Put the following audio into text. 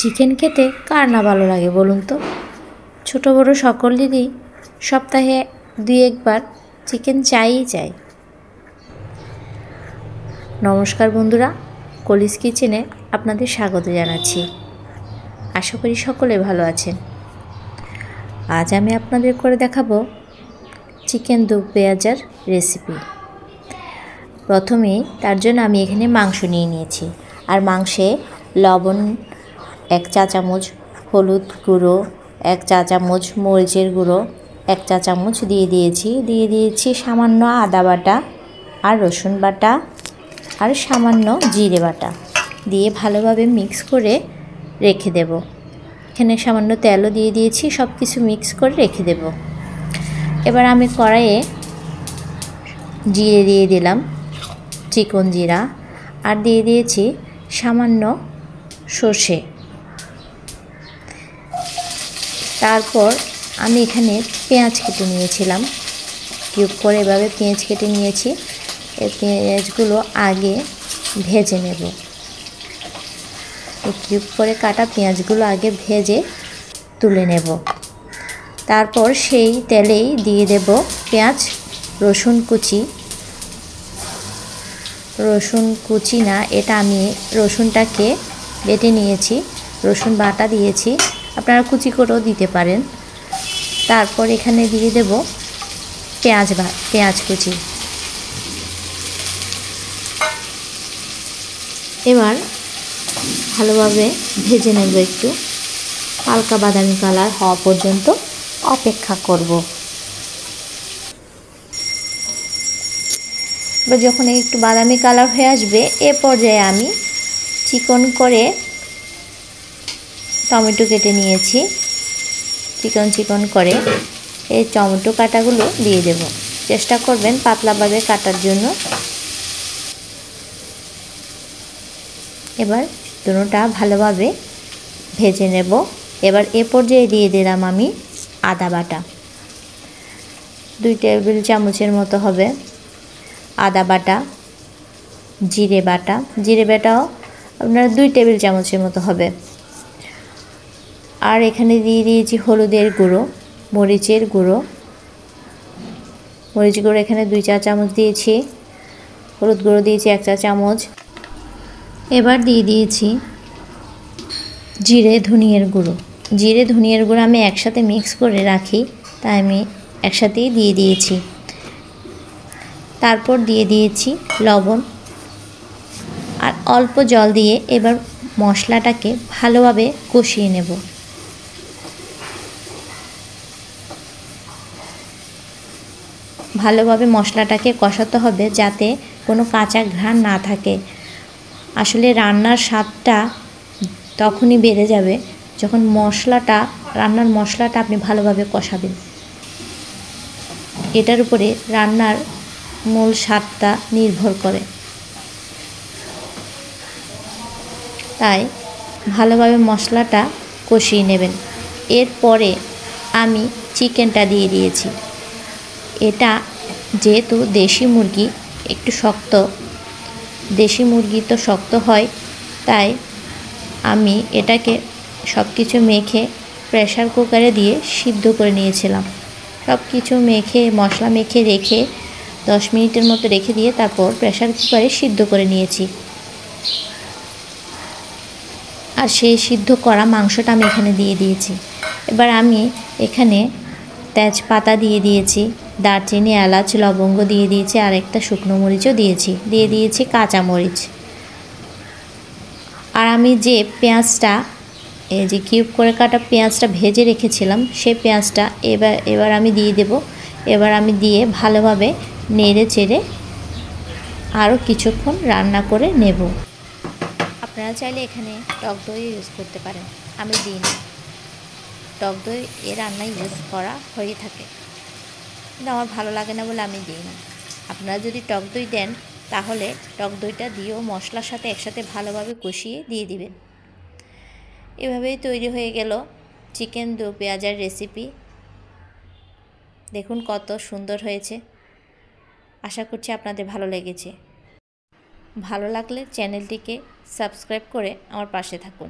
Chicken খেতে কার না ভালো লাগে বলুন তো। ছোট বড় সকলেরই সপ্তাহে 2-1 বার চিকেন চাইই চাই। নমস্কার বন্ধুরা, কলিস কিচেনে আপনাদের স্বাগত জানাচ্ছি। আশা করি সকলে ভালো আছেন। আজ আমি আপনাদের করে দেখাবো চিকেন দু পেঁয়াজার রেসিপি। প্রথমে তার জন্য আমি এখানে মাংস নিয়ে নিয়েছি, আর মাংসে লবণ 1 চা চামচ, হলুদ গুঁড়ো 1 চা চামচ, মরিচের গুঁড়ো 1 চা চামচ দিয়ে দিয়েছি সামান্য আদা বাটা আর রসুন বাটা আর সামান্য জিরে বাটা দিয়ে ভালোভাবে মিক্স করে রেখে দেব। এখানে সামান্য তেলও দিয়ে দিয়েছি, সব কিছু মিক্স করে রেখে দেব। এবার আমি কড়াইয়ে জিরে দিয়ে দিলাম, চিকন জিরা, আর দিয়ে দিয়েছি সামান্য সর্ষে। তারপর আমি এখানে পেঁয়াজ কেটে নিয়েছিলাম, কিউব করে এভাবে পেঁয়াজ কেটে নিয়েছি। এই পেঁয়াজগুলো আগে ভেজে নেব। এই কিউব করে কাটা পেঁয়াজগুলো আগে ভেজে তুলে নেব। তারপর সেই তেলেই দিয়ে দেব পেঁয়াজ, রসুন কুচি না, এটা আমি রসুনটাকে বেটে নিয়েছি, রসুন বাটা দিয়েছি, আপনারা কুচি করেও দিতে পারেন। তারপর এখানে দিয়ে দেব পেঁয়াজ কুচি। এবার ভালোভাবে ভেজে নেব, একটু হালকা বাদামি কালার হওয়া পর্যন্ত অপেক্ষা করব। এবার যখন একটু বাদামি কালার হয়ে আসবে, এ পর্যায়ে আমি চিকন করে টমেটো কেটে নিয়েছি। চিকন করে এই টমেটো কাটাগুলো দিয়ে দেব। চেষ্টা করবেন পাতলাভাবে কাটার জন্য। এবার দুটোটা ভালোভাবে ভেজে নেব। এবার এ পর্যায়ে দিয়ে দিলাম আমি আদা বাটা 2 টেবিল চামচের মতো হবে। আদা বাটা, জিরে বাটাও আপনার 2 টেবিল চামচের মতো হবে। আর এখানে দিয়ে দিয়েছি হলুদের গুঁড়ো, মরিচ গুঁড়ো এখানে 2 চা চামচ দিয়েছি, হলুদ গুঁড়ো দিয়েছি 1 চা চামচ। এবার দিয়ে দিয়েছি জিরে ধনিয়ার গুঁড়ো আমি একসাথে মিক্স করে রাখি, তাই আমি একসাথেই দিয়ে দিয়েছি। তারপর দিয়ে দিয়েছি লবণ আর অল্প জল দিয়ে এবার মশলাটাকে ভালোভাবে কষিয়ে নেব। ভালোভাবে মশলাটাকে কষাতে হবে, যাতে কোনো কাঁচা ঘ্রাণ না থাকে। আসলে রান্নার স্বাদটা তখনই বেড়ে যাবে যখন রান্নার মশলাটা আপনি ভালোভাবে কষাবেন। এটার উপরে রান্নার মূল স্বাদটা নির্ভর করে। তাই ভালোভাবে মশলাটা কষিয়ে নেবেন। এরপরে আমি চিকেনটা দিয়ে দিয়েছি। এটা যেহেতু দেশি মুরগি, একটু শক্ত, দেশি মুরগি তো শক্ত হয়, তাই আমি এটাকে সব কিছু মেখে প্রেসার কুকারে দিয়ে সিদ্ধ করে নিয়েছিলাম। সব কিছু মশলা মেখে রেখে 10 মিনিটের মতো রেখে দিয়ে তারপর প্রেসার কুকারে সিদ্ধ করে নিয়েছি। আর সেই সিদ্ধ করা মাংসটা আমি এখানে দিয়ে দিয়েছি। এবার আমি এখানে তেজপাতা দিয়ে দিয়েছি, দারচিনি, এলাচ, লবঙ্গ দিয়ে দিয়েছি, আর একটা শুকনো মরিচও দিয়ে দিয়েছি কাঁচা মরিচ। আর আমি যে পেঁয়াজটা, এই যে কিউব করে কাটা পেঁয়াজটা ভেজে রেখেছিলাম, সেই পেঁয়াজটা এবার আমি দিয়ে দেব। এবার আমি দিয়ে ভালোভাবে নেড়ে চেড়ে আরও কিছুক্ষণ রান্না করে নেব। আপনারা চাইলে এখানে টক দই ইউজ করতে পারেন, আমি দিই না। টক দই এ রান্নায় ইউজ করা হয়ে থাকে, কিন্তু আমার ভালো লাগে না বলে আমি দিই না। আপনারা যদি টক দই দেন, তাহলে টক দইটা দিয়েও মশলার সাথে একসাথে ভালোভাবে কষিয়ে দিয়ে দিবেন। এভাবেই তৈরি হয়ে গেল চিকেন দু পেঁয়াজার রেসিপি। দেখুন কত সুন্দর হয়েছে। আশা করছি আপনাদের ভালো লেগেছে। ভালো লাগলে চ্যানেলটিকে সাবস্ক্রাইব করে আমার পাশে থাকুন।